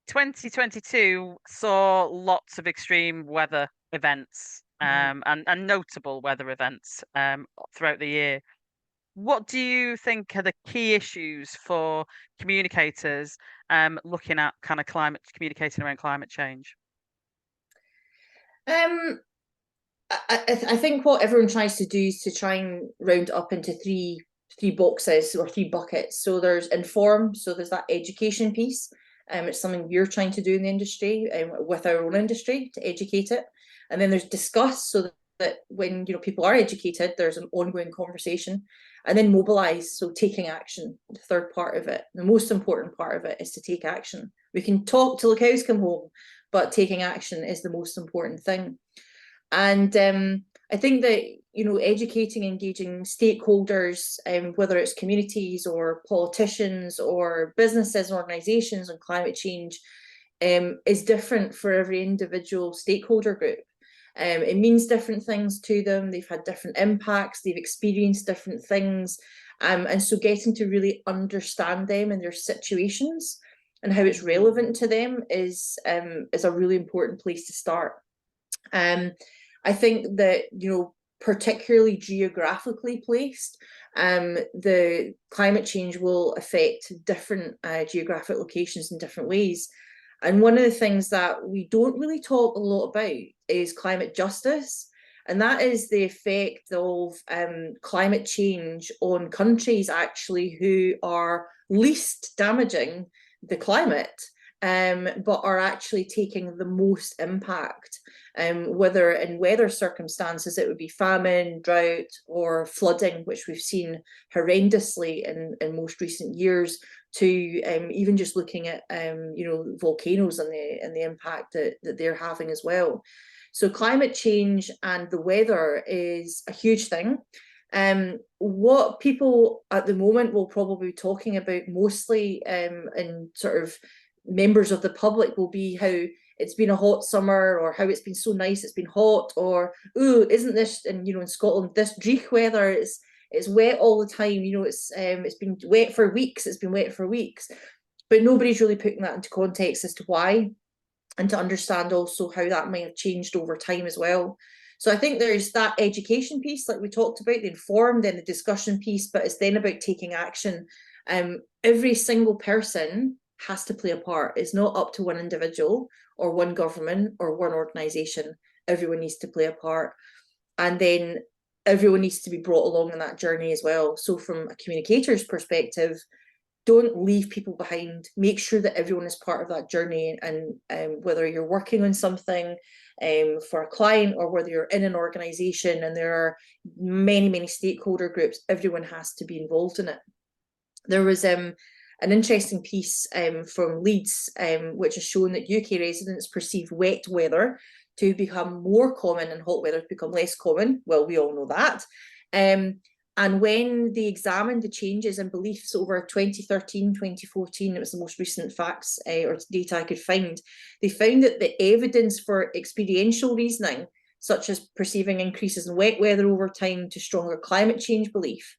2022 saw lots of extreme weather events Mhm. and notable weather events throughout the year. What do you think are the key issues for communicators looking at kind of communicating around climate change? Um, I think what everyone tries to do is to try and round it up into three boxes or three buckets. So there's inform, so there's that education piece. It's something we're trying to do in the industry with our own industry to educate it. And then there's discuss, so that when people are educated, there's an ongoing conversation. And then mobilize, so taking action, the third part of it. The most important part of it is to take action. We can talk till the cows come home, but taking action is the most important thing. And I think that educating, engaging stakeholders, whether it's communities or politicians or businesses and organisations on climate change, is different for every individual stakeholder group. It means different things to them. They've had different impacts. They've experienced different things, and so getting to really understand them and their situations and how it's relevant to them is a really important place to start. Um, I think that, particularly geographically placed, the climate change will affect different geographic locations in different ways. And one of the things that we don't really talk a lot about is climate justice. And that is the effect of climate change on countries actually who are least damaging the climate, but are actually taking the most impact. Whether in weather circumstances, it would be famine, drought, or flooding, which we've seen horrendously in most recent years, to even just looking at volcanoes and the impact that they're having as well. So climate change and the weather is a huge thing. What people at the moment will probably be talking about mostly in sort of members of the public will be how it's been a hot summer, or how it's been so nice it's been hot, or ooh, isn't this, and in Scotland, this dreich weather, it's wet all the time, it's been wet for weeks, but nobody's really putting that into context as to why, and to understand also how that might have changed over time as well. So I think there's that education piece, like we talked about, the inform, then the discussion piece, but it's then about taking action. Every single person has to play a part. It's not up to one individual or one government or one organisation. Everyone needs to play a part. And then everyone needs to be brought along in that journey as well. So from a communicator's perspective, don't leave people behind. Make sure that everyone is part of that journey. And whether you're working on something for a client, or whether you're in an organisation and there are many, many stakeholder groups, everyone has to be involved in it. There was an interesting piece from Leeds, which has shown that UK residents perceive wet weather to become more common and hot weather to become less common. Well, we all know that. And when they examined the changes in beliefs over 2013, 2014, it was the most recent facts or data I could find, they found that the evidence for experiential reasoning, such as perceiving increases in wet weather over time to stronger climate change belief,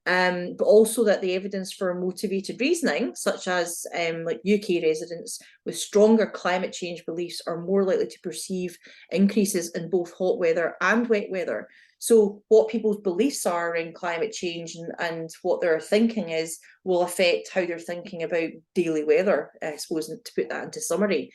but also that the evidence for motivated reasoning, such as like UK residents with stronger climate change beliefs, are more likely to perceive increases in both hot weather and wet weather. So what people's beliefs are around climate change and what they're thinking is will affect how they're thinking about daily weather, I suppose, to put that into summary.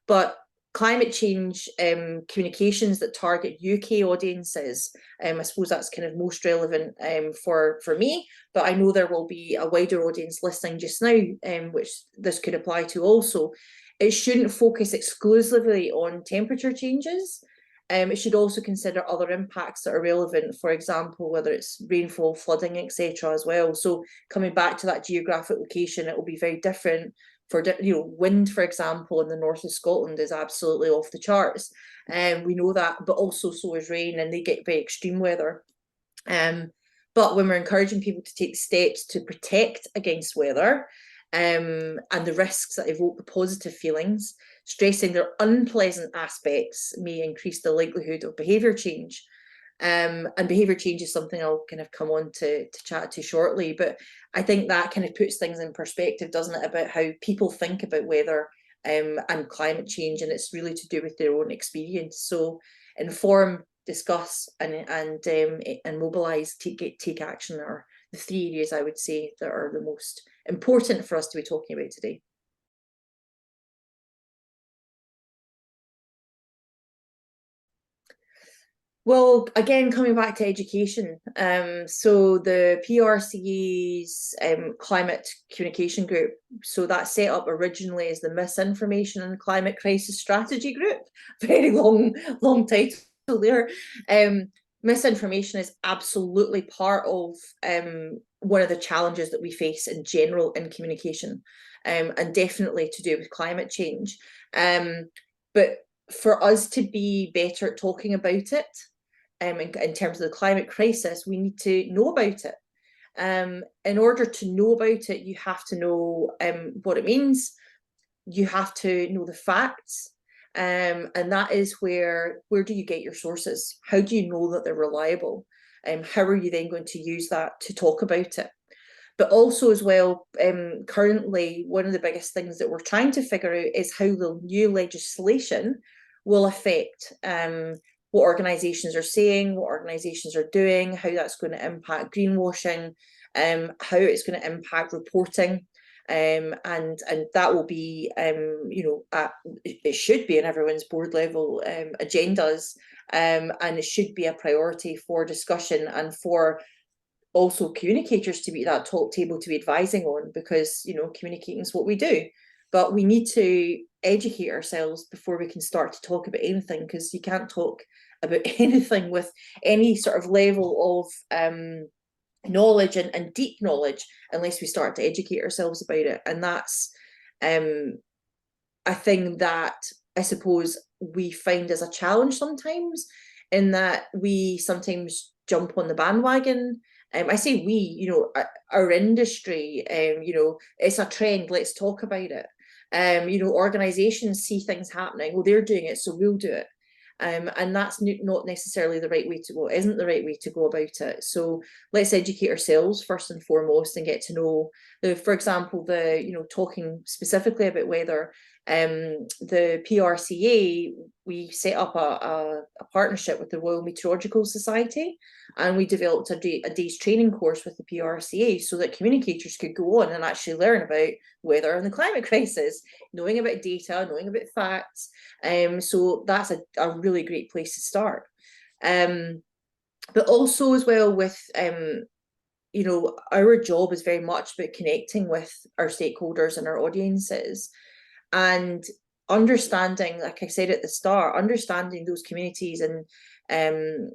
But climate change communications that target UK audiences, I suppose that's kind of most relevant for me, but I know there will be a wider audience listening just now, which this could apply to also. It shouldn't focus exclusively on temperature changes. It should also consider other impacts that are relevant, for example, whether it's rainfall, flooding, etc. as well. So coming back to that geographic location, it will be very different for, wind, for example, in the north of Scotland is absolutely off the charts. We know that, but also so is rain, and they get very extreme weather. But when we're encouraging people to take steps to protect against weather, and the risks that evoke the positive feelings, stressing their unpleasant aspects may increase the likelihood of behaviour change. And behaviour change is something I'll kind of come on to chat to shortly. But I think that kind of puts things in perspective, doesn't it, about how people think about weather and climate change, and it's really to do with their own experience. So inform, discuss, and mobilise, take action are the three areas I would say that are the most important for us to be talking about today. Well, again, coming back to education, so the PRCA's climate communication group, so that set up originally as the Misinformation and Climate Crisis Strategy Group. Very long title there. Misinformation is absolutely part of one of the challenges that we face in general in communication, and definitely to do with climate change. But for us to be better at talking about it, in terms of the climate crisis, we need to know about it. In order to know about it, you have to know what it means. You have to know the facts. And that is where do you get your sources? How do you know that they're reliable? How are you then going to use that to talk about it? But also as well, currently, one of the biggest things that we're trying to figure out is how the new legislation will affect what organisations are saying, what organisations are doing, how that's going to impact greenwashing, how it's going to impact reporting. And that will be, it should be in everyone's board level agendas, and it should be a priority for discussion and for also communicators to be at that top table to be advising on, because communicating is what we do. But we need to educate ourselves before we can start to talk about anything, because you can't talk about anything with any sort of level of knowledge and deep knowledge unless we start to educate ourselves about it. And that's a thing that I suppose we find as a challenge sometimes, in that we sometimes jump on the bandwagon. I say we, our industry, it's a trend, let's talk about it. Organizations see things happening, well, they're doing it, so we'll do it. And that's not necessarily the right way to go, isn't the right way to go about it. So let's educate ourselves first and foremost and get to know for example, talking specifically about weather, the PRCA, we set up a partnership with the Royal Meteorological Society, and we developed a day's training course with the PRCA so that communicators could go on and actually learn about weather and the climate crisis, knowing about data, knowing about facts. So that's a really great place to start. But also as well with our job is very much about connecting with our stakeholders and our audiences, and understanding, like I said at the start, understanding those communities, and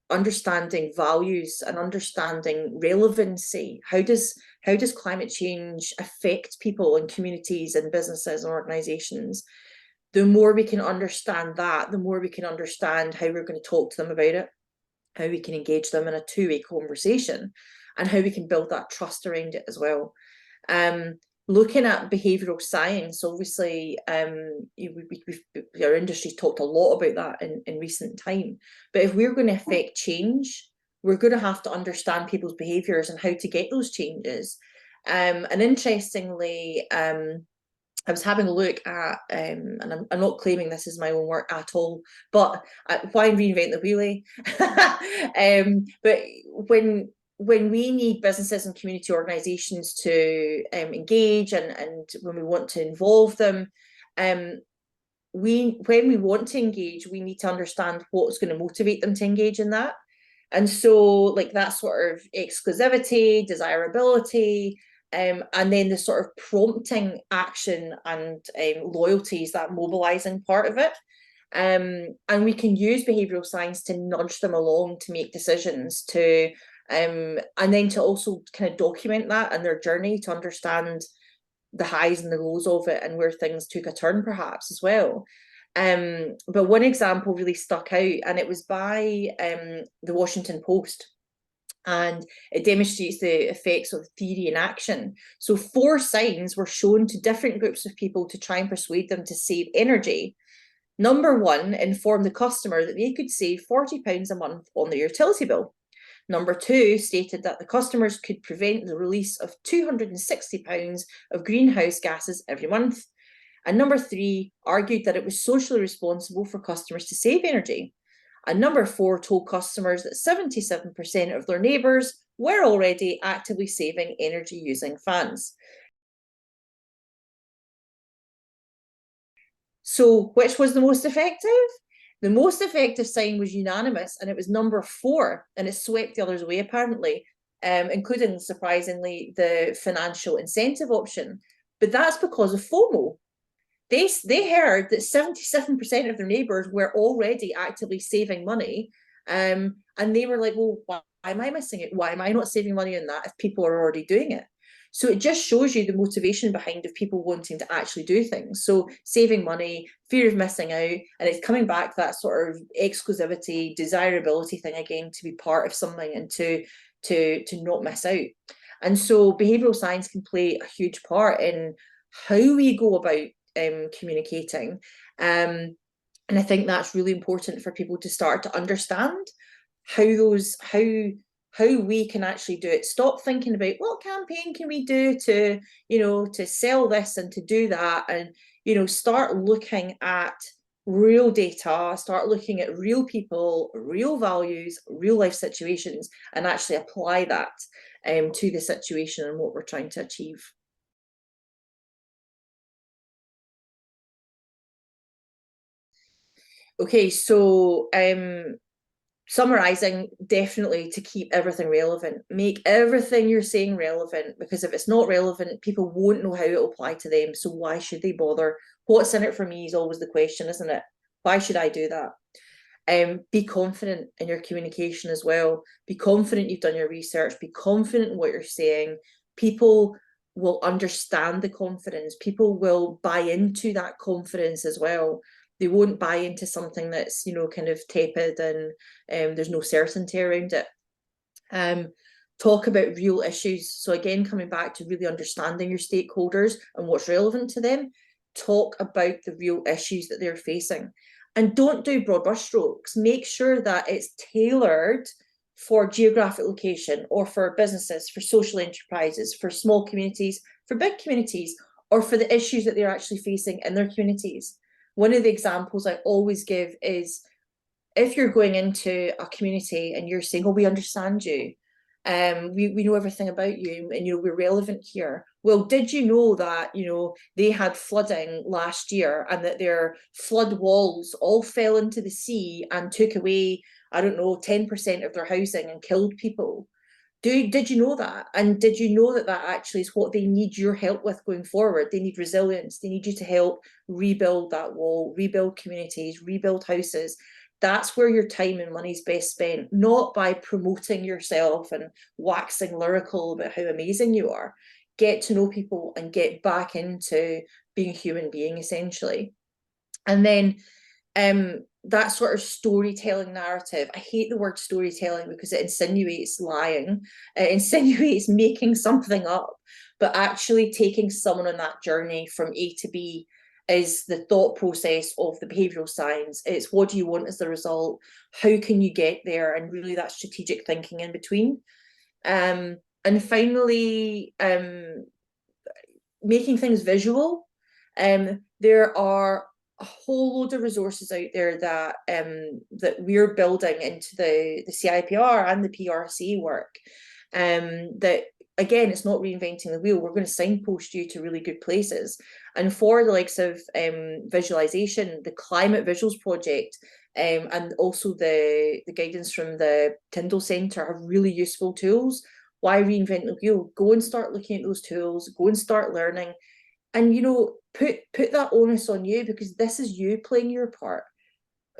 understanding values and understanding relevancy. How does climate change affect people and communities and businesses and organizations? The more we can understand that, the more we can understand how we're going to talk to them about it, how we can engage them in a two-way conversation, and how we can build that trust around it as well. Looking at behavioural science, obviously, our industry's talked a lot about that in recent time. But if we're going to affect change, we're going to have to understand people's behaviours and how to get those changes. And interestingly, I was having a look at, and I'm not claiming this is my own work at all, but why reinvent the wheelie? But when we need businesses and community organisations to engage, and when we want to involve them, when we want to engage, we need to understand what's going to motivate them to engage in that. And so, like, that sort of exclusivity, desirability, and then the sort of prompting action and loyalties, that mobilising part of it. And we can use behavioural science to nudge them along to make decisions, and then to also kind of document that and their journey, to understand the highs and the lows of it and where things took a turn perhaps as well. But one example really stuck out, and it was by the Washington Post, and it demonstrates the effects of theory in action. So 4 signs were shown to different groups of people to try and persuade them to save energy. Number 1, inform the customer that they could save £40 a month on their utility bill. Number 2 stated that the customers could prevent the release of £260 of greenhouse gases every month. And number 3 argued that it was socially responsible for customers to save energy. And number 4 told customers that 77% of their neighbours were already actively saving energy using fans. So which was the most effective? The most effective sign was unanimous, and it was number 4, and it swept the others away apparently, including, surprisingly, the financial incentive option. But that's because of FOMO. They heard that 77% of their neighbours were already actively saving money, and they were like, well, why am I missing it? Why am I not saving money on that if people are already doing it? So it just shows you the motivation behind of people wanting to actually do things. So saving money, fear of missing out, and it's coming back to that sort of exclusivity, desirability thing again, to be part of something and to not miss out. And so behavioural science can play a huge part in how we go about communicating. And I think that's really important for people to start to understand how we can actually do it. Stop thinking about what campaign can we do to, to sell this and to do that, and start looking at real data, start looking at real people, real values, real life situations, and actually apply that to the situation and what we're trying to achieve. Okay, so summarizing, definitely to keep everything relevant. Make everything you're saying relevant, because if it's not relevant, people won't know how it'll apply to them. So why should they bother? What's in it for me is always the question, isn't it? Why should I do that? Be confident in your communication as well. Be confident you've done your research. Be confident in what you're saying. People will understand the confidence. People will buy into that confidence as well. They won't buy into something that's, kind of tepid and there's no certainty around it. Talk about real issues. So again, coming back to really understanding your stakeholders and what's relevant to them, talk about the real issues that they're facing. And don't do broad brushstrokes. Make sure that it's tailored for geographic location, or for businesses, for social enterprises, for small communities, for big communities, or for the issues that they're actually facing in their communities. One of the examples I always give is, if you're going into a community and you're saying, oh, we understand you, we know everything about you, and we're relevant here. Well, did you know that they had flooding last year, and that their flood walls all fell into the sea and took away, I don't know, 10% of their housing and killed people? Did you know that? And did you know that that actually is what they need your help with going forward? They need resilience. They need you to help rebuild that wall, rebuild communities, rebuild houses. That's where your time and money is best spent, not by promoting yourself and waxing lyrical about how amazing you are. Get to know people and get back into being a human being, essentially. And then that sort of storytelling narrative. I hate the word storytelling because it insinuates lying, it insinuates making something up, but actually taking someone on that journey from A to B is the thought process of the behavioural science. It's what do you want as the result? How can you get there? And really that strategic thinking in between. And finally, making things visual. There are a whole load of resources out there that that we're building into the CIPR and the PRCA work. That again, it's not reinventing the wheel. We're going to signpost you to really good places. And for the likes of visualization, the Climate Visuals Project, and also the guidance from the Tyndall Centre are really useful tools. Why reinvent the wheel? Go and start looking at those tools, go and start learning, and put that onus on you, because this is you playing your part.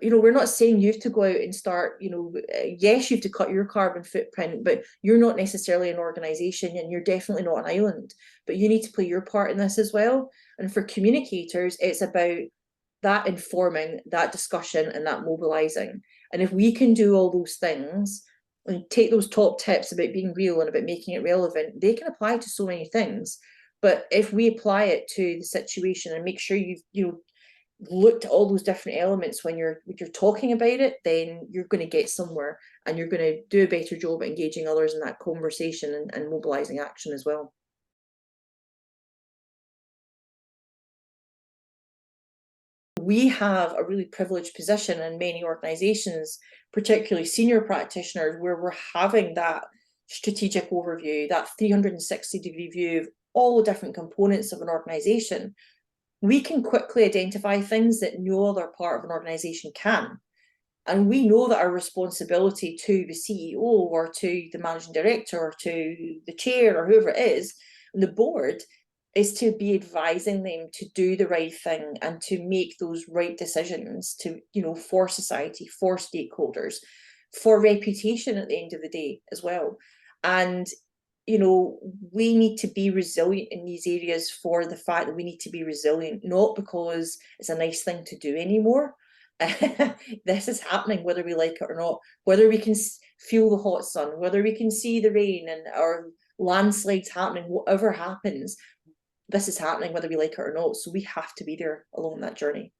We're not saying you have to go out and start, yes, you have to cut your carbon footprint, but you're not necessarily an organization, and you're definitely not an island, but you need to play your part in this as well. And for communicators, it's about that informing, that discussion, and that mobilizing. And if we can do all those things and take those top tips about being real and about making it relevant, they can apply to so many things. But if we apply it to the situation and make sure you've looked at all those different elements when you're talking about it, then you're going to get somewhere, and you're going to do a better job at engaging others in that conversation and mobilizing action as well. we have a really privileged position in many organizations, particularly senior practitioners, where we're having that strategic overview, that 360-degree view of all the different components of an organization. We can quickly identify things that no other part of an organization can. And we know that our responsibility to the CEO or to the managing director or to the chair or whoever it is, and the board, is to be advising them to do the right thing and to make those right decisions to, you know, for society, for stakeholders, for reputation at the end of the day as well. And, you know, we need to be resilient in these areas for the fact that we need to be resilient, not because it's a nice thing to do anymore. This is happening whether we like it or not, whether we can feel the hot sun, whether we can see the rain and or landslides happening, whatever happens, this is happening whether we like it or not. So we have to be there along that journey.